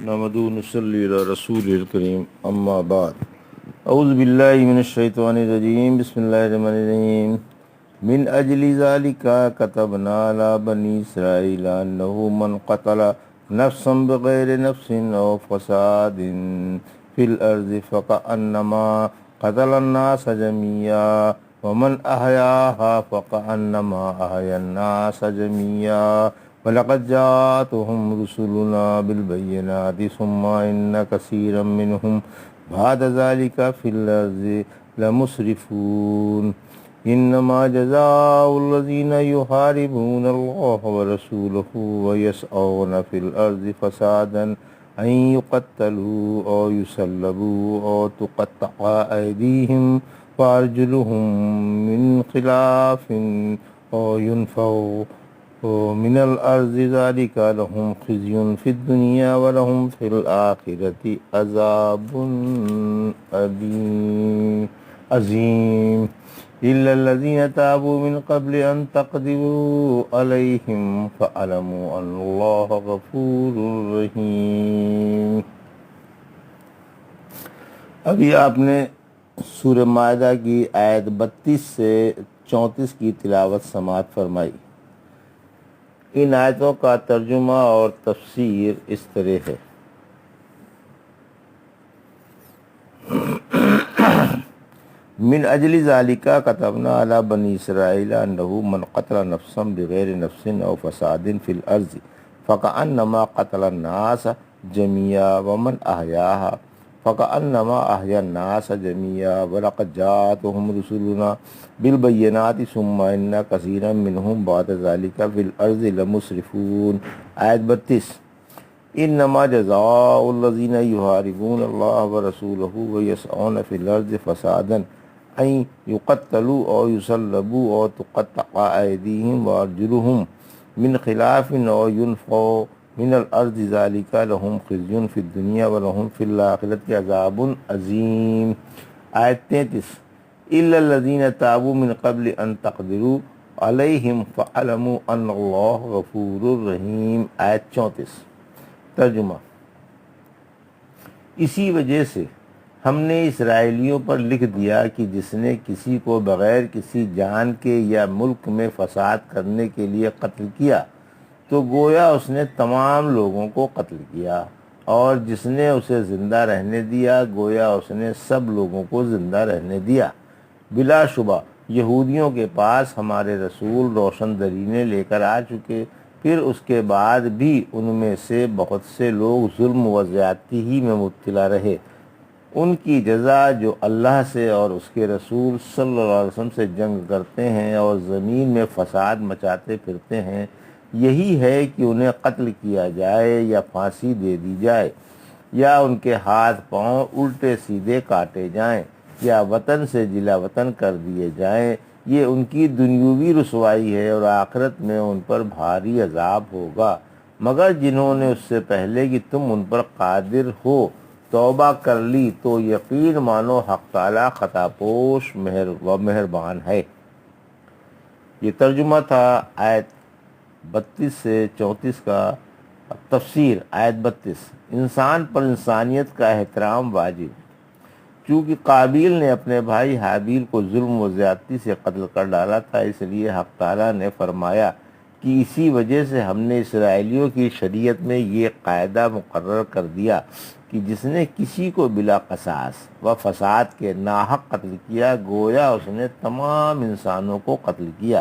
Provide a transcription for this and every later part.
نحمدہ و نصلی علی رسول الکریم اما بعد اعوذ باللہ من الشیطان الرجیم بسم اللہ الرحمن الرحیم من اجل ذالک کتبنا علی بنی اسرائیل انہ من قتل نفسا بغیر نفس او فساد فی الارض فکأنما قتل الناس جميعا ومن احیاها فکأنما احیا الناس جميعا وَلَقَدْ جَاءَتْهُمْ رُسُلُنَا بِالْبَيِّنَاتِ ثُمَّ إِنَّ كَثِيرًا مِّنْهُمْ بَعْدَ ذَلِكَ فِي الْأَرْضِ لَمُسْرِفُونَ إِنَّمَا جَزَاءُ الَّذِينَ يُحَارِبُونَ اللَّهَ وَرَسُولَهُ وَيَسْعَوْنَ فِي الْأَرْضِ فَسَادًا أَن يُقَتَّلُوا أَوْ يُصَلَّبُوا أَوْ تُقَطَّعَ أَيْدِيهِمْ وَأَرْجُلُهُم مِّنْ خِلَافٍ أَوْ يُنفَوْا من الارض ذلك لهم خزي في الدنيا ولهم في الآخرة عذاب عظيم إلا الذين تابوا من قبل أن تقدروا عليهم فاعلموا أن الله غفور رحيم۔ ابھی آپ نے سورہ مائدہ کی آیت 32 سے 34 کی تلاوت سماعت فرمائی۔ ان آیتوں کا ترجمہ اور تفسیر اس طرح ہے۔ من اجل ذالک کتبنا علی بنی اسرائیل انہ من قتل نفسا بغیر نفس او فساد فی الارض فکأنما قتل الناس جميعا ومن احیاها فکأنما احیا الناس جميعا ولقد جاءتهم رسلنا بالبینات ثم ان کثیرا منهم بعد ذلك فی الارض لمسرفون۔ آیت 32۔ انما جزاء الذین یحاربون اللہ ورسولہ ویسعون فی الارض فسادا ان یقتلوا او یصلبوا او تقطع ایدیہم وارجلہم من خلاف او ینفوا من الارض ذلك لهم خزي في الدنيا ولهم في الآخرة عذاب عظيم۔ آیت 33۔ إلا الذين تابوا من قبل أن تقدروا عليهم فاعلموا أن الله غفور رحيم۔ آیت 34۔ ترجمہ۔ اسی وجہ سے ہم نے اسرائیلیوں پر لکھ دیا کہ جس نے کسی کو بغیر کسی جان کے یا ملک میں فساد کرنے کے لیے قتل کیا تو گویا اس نے تمام لوگوں کو قتل کیا، اور جس نے اسے زندہ رہنے دیا گویا اس نے سب لوگوں کو زندہ رہنے دیا۔ بلا شبہ یہودیوں کے پاس ہمارے رسول روشن درینے لے کر آ چکے، پھر اس کے بعد بھی ان میں سے بہت سے لوگ ظلم و زیادتی ہی میں مبتلا رہے۔ ان کی جزا جو اللہ سے اور اس کے رسول صلی اللہ علیہ وسلم سے جنگ کرتے ہیں اور زمین میں فساد مچاتے پھرتے ہیں یہی ہے کہ انہیں قتل کیا جائے یا پھانسی دے دی جائے، یا ان کے ہاتھ پاؤں الٹے سیدھے کاٹے جائیں، یا وطن سے جلا وطن کر دیے جائیں۔ یہ ان کی دنیوی رسوائی ہے اور آخرت میں ان پر بھاری عذاب ہوگا۔ مگر جنہوں نے اس سے پہلے کہ تم ان پر قادر ہو توبہ کر لی تو یقین مانو حق تعالی خطا پوش مہربان ہے۔ یہ ترجمہ تھا آیت 32 سے 34 کا۔ تفسیر۔ آیت 32۔ انسان پر انسانیت کا احترام واجب۔ چونکہ قابیل نے اپنے بھائی حابیل کو ظلم و زیادتی سے قتل کر ڈالا تھا، اس لیے حق تعالیٰ نے فرمایا کہ اسی وجہ سے ہم نے اسرائیلیوں کی شریعت میں یہ قاعدہ مقرر کر دیا کہ جس نے کسی کو بلا قصاص و فساد کے ناحق قتل کیا گویا اس نے تمام انسانوں کو قتل کیا،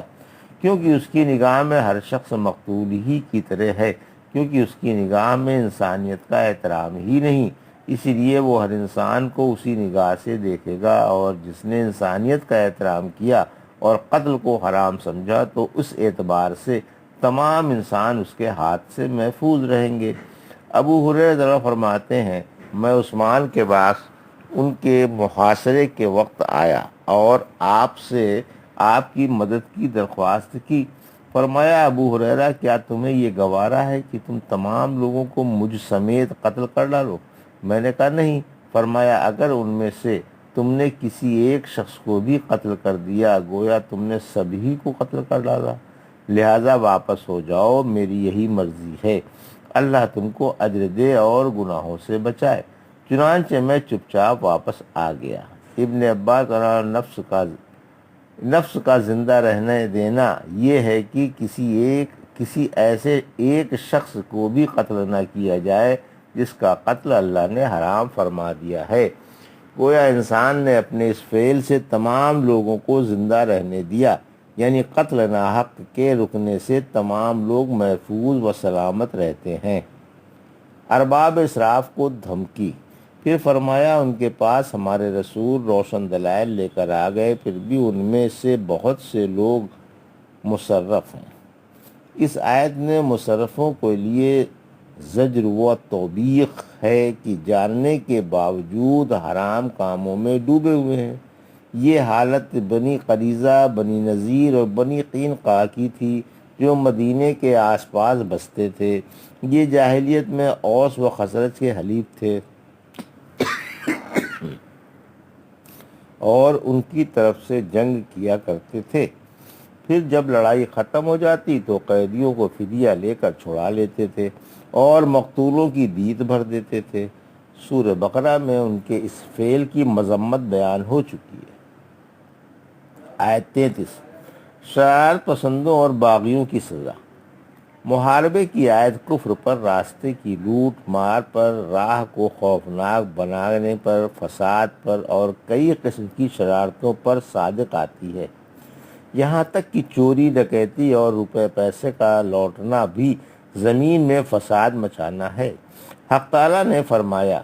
کیونکہ اس کی نگاہ میں ہر شخص مقتول ہی کی طرح ہے، کیونکہ اس کی نگاہ میں انسانیت کا احترام ہی نہیں، اسی لیے وہ ہر انسان کو اسی نگاہ سے دیکھے گا، اور جس نے انسانیت کا احترام کیا اور قتل کو حرام سمجھا تو اس اعتبار سے تمام انسان اس کے ہاتھ سے محفوظ رہیں گے۔ ابو ہریرہ فرماتے ہیں میں عثمان کے پاس ان کے محاصرے کے وقت آیا اور آپ سے آپ کی مدد کی درخواست کی۔ فرمایا ابو ہریرہ کیا تمہیں یہ گوارا ہے کہ تم تمام لوگوں کو مجھ سمیت قتل کر ڈالو؟ میں نے کہا نہیں۔ فرمایا اگر ان میں سے تم نے کسی ایک شخص کو بھی قتل کر دیا گویا تم نے سبھی کو قتل کر ڈالا، لہٰذا واپس ہو جاؤ، میری یہی مرضی ہے۔ اللہ تم کو اجر دے اور گناہوں سے بچائے۔ چنانچہ میں چپ چاپ واپس آ گیا۔ ابن عباس اور نفس کا زندہ رہنے دینا یہ ہے کہ کسی ایسے ایک شخص کو بھی قتل نہ کیا جائے جس کا قتل اللہ نے حرام فرما دیا ہے۔ گویا انسان نے اپنے اس فعل سے تمام لوگوں کو زندہ رہنے دیا، یعنی قتل ناحق کے رکنے سے تمام لوگ محفوظ و سلامت رہتے ہیں۔ ارباب اسراف کو دھمکی۔ پھر فرمایا ان کے پاس ہمارے رسول روشن دلائل لے کر آ گئے، پھر بھی ان میں سے بہت سے لوگ مصرف ہیں۔ اس آیت میں مصرفوں کے لیے زجر و توبیخ ہے کہ جاننے کے باوجود حرام کاموں میں ڈوبے ہوئے ہیں۔ یہ حالت بنی قریظہ، بنی نذیر اور بنی قینقاع کی تھی جو مدینے کے آس پاس بستے تھے۔ یہ جاہلیت میں اوس و خزرج کے حلیف تھے اور ان کی طرف سے جنگ کیا کرتے تھے۔ پھر جب لڑائی ختم ہو جاتی تو قیدیوں کو فدیہ لے کر چھڑا لیتے تھے اور مقتولوں کی دیت بھر دیتے تھے۔ سورہ بقرہ میں ان کے اس فعل کی مذمت بیان ہو چکی ہے۔ آیت 33 شرارت پسندوں اور باغیوں کی سزا۔ محاربے کی آیت کفر پر، راستے کی لوٹ مار پر، راہ کو خوفناک بنانے پر، فساد پر اور کئی قسم کی شرارتوں پر صادق آتی ہے۔ یہاں تک کہ چوری ڈکیتی اور روپے پیسے کا لوٹنا بھی زمین میں فساد مچانا ہے۔ حق تعالیٰ نے فرمایا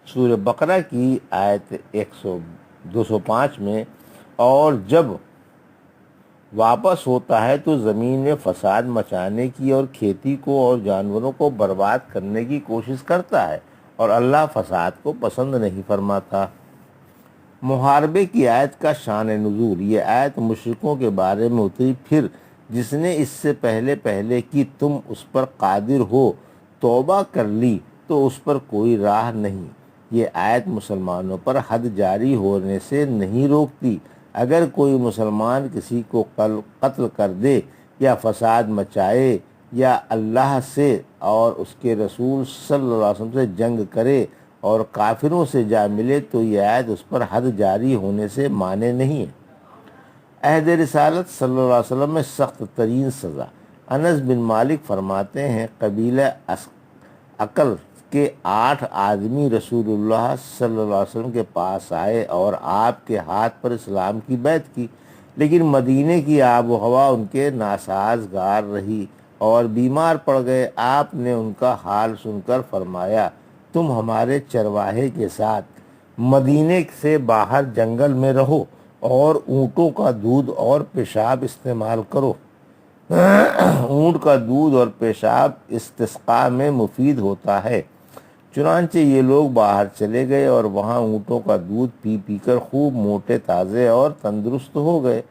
سورہ بقرہ کی آیت 205 میں، اور جب واپس ہوتا ہے تو زمین میں فساد مچانے کی اور کھیتی کو اور جانوروں کو برباد کرنے کی کوشش کرتا ہے، اور اللہ فساد کو پسند نہیں فرماتا۔ محاربے کی آیت کا شان نزول۔ یہ آیت مشرکوں کے بارے میں اتری، پھر جس نے اس سے پہلے کہ تم اس پر قادر ہو توبہ کر لی تو اس پر کوئی راہ نہیں۔ یہ آیت مسلمانوں پر حد جاری ہونے سے نہیں روکتی۔ اگر کوئی مسلمان کسی کو قتل کر دے یا فساد مچائے یا اللہ سے اور اس کے رسول صلی اللہ علیہ وسلم سے جنگ کرے اور کافروں سے جا ملے تو یہ آیت اس پر حد جاری ہونے سے مانے نہیں ہے۔ عہد رسالت صلی اللہ علیہ وسلم میں سخت ترین سزا۔ انس بن مالک فرماتے ہیں قبیلہ عقل کے 8 آدمی رسول اللہ صلی اللہ علیہ وسلم کے پاس آئے اور آپ کے ہاتھ پر اسلام کی بیعت کی، لیکن مدینے کی آب و ہوا ان کے ناسازگار رہی اور بیمار پڑ گئے۔ آپ نے ان کا حال سن کر فرمایا تم ہمارے چرواہے کے ساتھ مدینے سے باہر جنگل میں رہو اور اونٹوں کا دودھ اور پیشاب استعمال کرو۔ اونٹ کا دودھ اور پیشاب استسقاء میں مفید ہوتا ہے۔ چنانچہ یہ لوگ باہر چلے گئے اور وہاں اونٹوں کا دودھ پی کر خوب موٹے تازے اور تندرست ہو گئے۔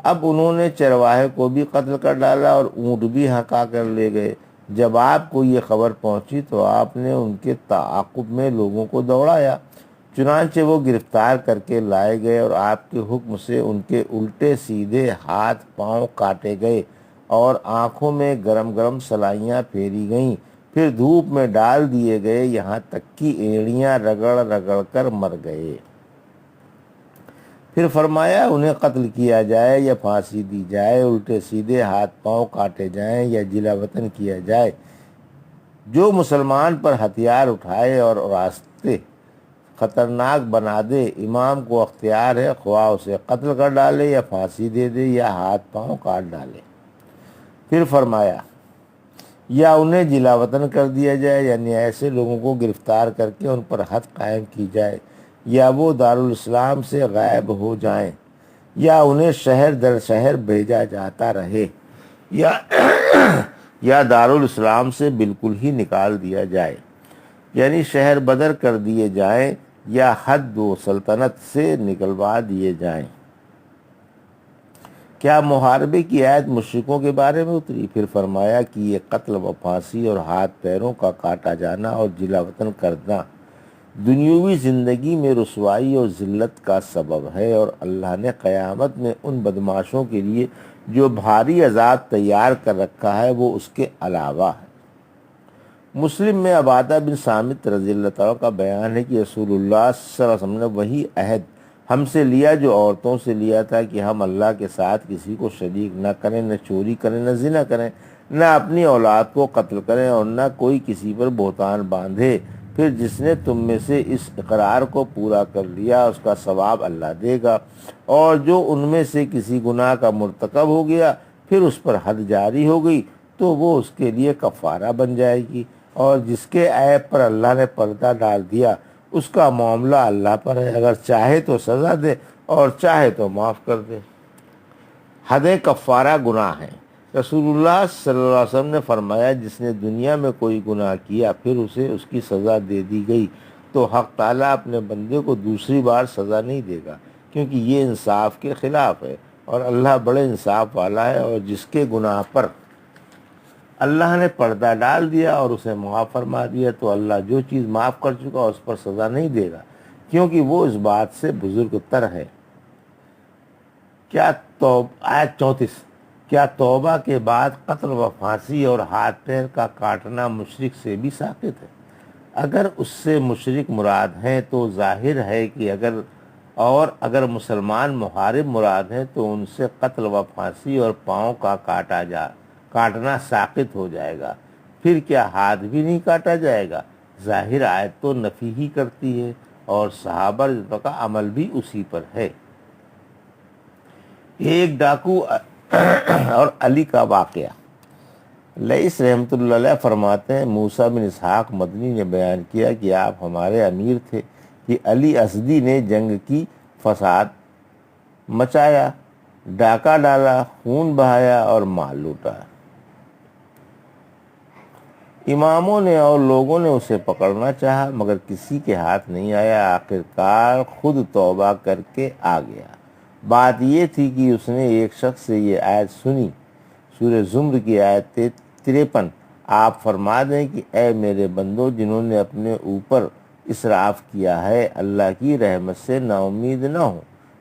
اب انہوں نے چرواہے کو بھی قتل کر ڈالا اور اونٹ بھی ہکا کر لے گئے۔ جب آپ کو یہ خبر پہنچی تو آپ نے ان کے تعاقب میں لوگوں کو دوڑایا، چنانچہ وہ گرفتار کر کے لائے گئے اور آپ کے حکم سے ان کے الٹے سیدھے ہاتھ پاؤں کاٹے گئے اور آنکھوں میں گرم گرم سلائیاں پھیری گئیں، پھر دھوپ میں ڈال دیے گئے یہاں تک کہ ایڑیاں رگڑ رگڑ کر مر گئے۔ پھر فرمایا انہیں قتل کیا جائے یا پھانسی دی جائے، الٹے سیدھے ہاتھ پاؤں کاٹے جائیں یا جلا وطن کیا جائے۔ جو مسلمان پر ہتھیار اٹھائے اور راستے خطرناک بنا دے، امام کو اختیار ہے خواہ اسے قتل کر ڈالے یا پھانسی دے دے یا ہاتھ پاؤں کاٹ ڈالے۔ پھر فرمایا یا انہیں جلا وطن کر دیا جائے، یعنی ایسے لوگوں کو گرفتار کر کے ان پر حد قائم کی جائے، یا وہ دارالاسلام سے غائب ہو جائیں، یا انہیں شہر در شہر بھیجا جاتا رہے، یا دارالاسلام سے بالکل ہی نکال دیا جائے، یعنی شہر بدر کر دیے جائیں یا حد و سلطنت سے نکلوا دیے جائیں۔ کیا محاربے کی آیت مشرکوں کے بارے میں اتری؟ پھر فرمایا کہ یہ قتل و پھانسی اور ہاتھ پیروں کا کاٹا جانا اور جلا وطن کرنا دنیوی زندگی میں رسوائی اور ذلت کا سبب ہے، اور اللہ نے قیامت میں ان بدماشوں کے لیے جو بھاری عذاب تیار کر رکھا ہے وہ اس کے علاوہ ہے۔ مسلم میں عبادہ بن صامت رضی اللہ تعالیٰ کا بیان ہے کہ رسول اللہ صلی اللہ علیہ وسلم نے وہی عہد ہم سے لیا جو عورتوں سے لیا تھا کہ ہم اللہ کے ساتھ کسی کو شریک نہ کریں، نہ چوری کریں، نہ زنا کریں، نہ اپنی اولاد کو قتل کریں اور نہ کوئی کسی پر بہتان باندھے۔ پھر جس نے تم میں سے اس اقرار کو پورا کر لیا اس کا ثواب اللہ دے گا، اور جو ان میں سے کسی گناہ کا مرتکب ہو گیا پھر اس پر حد جاری ہو گئی تو وہ اس کے لیے کفارہ بن جائے گی، اور جس کے عیب پر اللہ نے پردہ ڈال دیا اس کا معاملہ اللہ پر ہے، اگر چاہے تو سزا دے اور چاہے تو معاف کر دے۔ حد کفارہ گناہ ہیں۔ رسول اللہ صلی اللہ علیہ وسلم نے فرمایا جس نے دنیا میں کوئی گناہ کیا پھر اسے اس کی سزا دے دی گئی تو حق تعالیٰ اپنے بندے کو دوسری بار سزا نہیں دے گا، کیونکہ یہ انصاف کے خلاف ہے، اور اللہ بڑے انصاف والا ہے۔ اور جس کے گناہ پر اللہ نے پردہ ڈال دیا اور اسے معاف فرما دیا تو اللہ جو چیز معاف کر چکا اس پر سزا نہیں دے گا، کیونکہ وہ اس بات سے بزرگ تر ہے۔ آیت 34 کیا توبہ کے بعد قتل و پھانسی اور ہاتھ پیر کا کاٹنا مشرک سے بھی ساقط ہے؟ اگر اس سے مشرک مراد ہیں تو ظاہر ہے کہ اگر مسلمان محارب مراد ہیں تو ان سے قتل و پھانسی اور پاؤں کا کاٹنا ساقط ہو جائے گا، پھر کیا ہاتھ بھی نہیں کاٹا جائے گا؟ ظاہر آیت تو نفی ہی کرتی ہے، اور صحابہ رضوان کا عمل بھی اسی پر ہے۔ ایک ڈاکو اور علی کا واقعہ۔ لئیس رحمۃ اللہ علیہ فرماتے ہیں موسیٰ بن اسحاق مدنی نے بیان کیا کہ آپ ہمارے امیر تھے کہ علی اسدی نے جنگ کی فساد مچایا، ڈاکہ ڈالا، خون بہایا اور مال لوٹا۔ اماموں نے اور لوگوں نے اسے پکڑنا چاہا مگر کسی کے ہاتھ نہیں آیا، آخرکار خود توبہ کر کے آ گیا۔ بات یہ تھی کہ اس نے ایک شخص سے یہ آیت سنی، سورہ زمر کی آیت 53، آپ فرما دیں کہ اے میرے بندو جنہوں نے اپنے اوپر اسراف کیا ہے اللہ کی رحمت سے نا امید نہ ہو،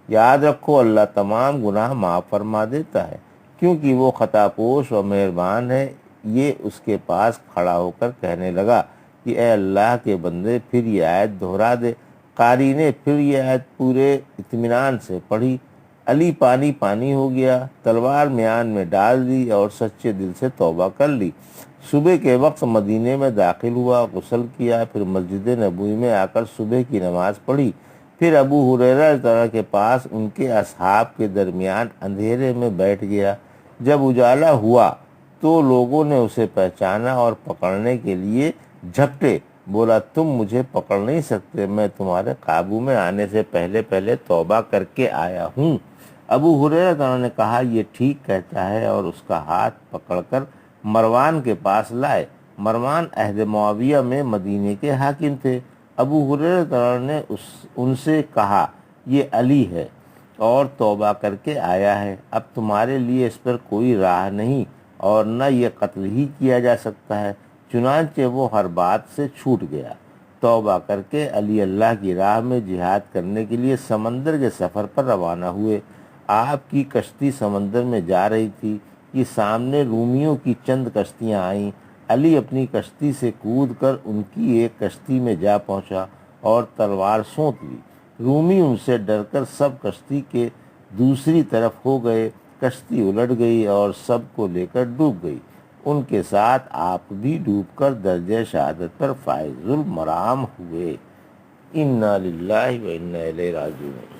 یاد رکھو اللہ تمام گناہ معاف فرما دیتا ہے کیونکہ وہ خطا پوش و مہربان ہے۔ یہ اس کے پاس کھڑا ہو کر کہنے لگا کہ اے اللہ کے بندے پھر یہ آیت دہرا دے۔ قاری نے پھر یہ آیت پورے اطمینان سے پڑھی، علی پانی پانی ہو گیا، تلوار میان میں ڈال دی اور سچے دل سے توبہ کر لی۔ صبح کے وقت مدینے میں داخل ہوا، غسل کیا، پھر مسجد نبوی میں آ کر صبح کی نماز پڑھی، پھر ابو ہریرہ رضی اللہ عنہ کے پاس ان کے اصحاب کے درمیان اندھیرے میں بیٹھ گیا۔ جب اجالا ہوا تو لوگوں نے اسے پہچانا اور پکڑنے کے لیے جھپٹے، بولا تم مجھے پکڑ نہیں سکتے، میں تمہارے قابو میں آنے سے پہلے توبہ کر کے آیا ہوں۔ ابو ہریرہ رضی اللہ عنہ نے کہا یہ ٹھیک کہتا ہے، اور اس کا ہاتھ پکڑ کر مروان کے پاس لائے۔ مروان عہد معاویہ میں مدینے کے حاکم تھے۔ ابو ہریرہ رضی اللہ عنہ نے ان سے کہا یہ علی ہے اور توبہ کر کے آیا ہے، اب تمہارے لیے اس پر کوئی راہ نہیں اور نہ یہ قتل ہی کیا جا سکتا ہے۔ چنانچہ وہ ہر بات سے چھوٹ گیا۔ توبہ کر کے علی اللہ کی راہ میں جہاد کرنے کے لیے سمندر کے سفر پر روانہ ہوئے۔ آپ کی کشتی سمندر میں جا رہی تھی کہ سامنے رومیوں کی چند کشتیاں آئیں۔ علی اپنی کشتی سے کود کر ان کی ایک کشتی میں جا پہنچا اور تلوار سونت لی۔ رومی ان سے ڈر کر سب کشتی کے دوسری طرف ہو گئے، کشتی الٹ گئی اور سب کو لے کر ڈوب گئی، ان کے ساتھ آپ بھی ڈوب کر درجہ شہادت پر فائز المرام ہوئے۔ انا للہ و انا الیہ راجعون۔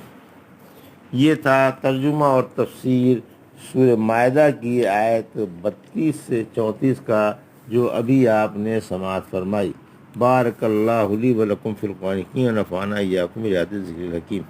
یہ تھا ترجمہ اور تفسیر سورہ مائدہ کی آیت 32 سے 34 کا جو ابھی آپ نے سماعت فرمائی۔ بارک اللہ لی و لکم فی القرآن الحکیم ونفعنا ایاکم بآیات الذکر الحکیم۔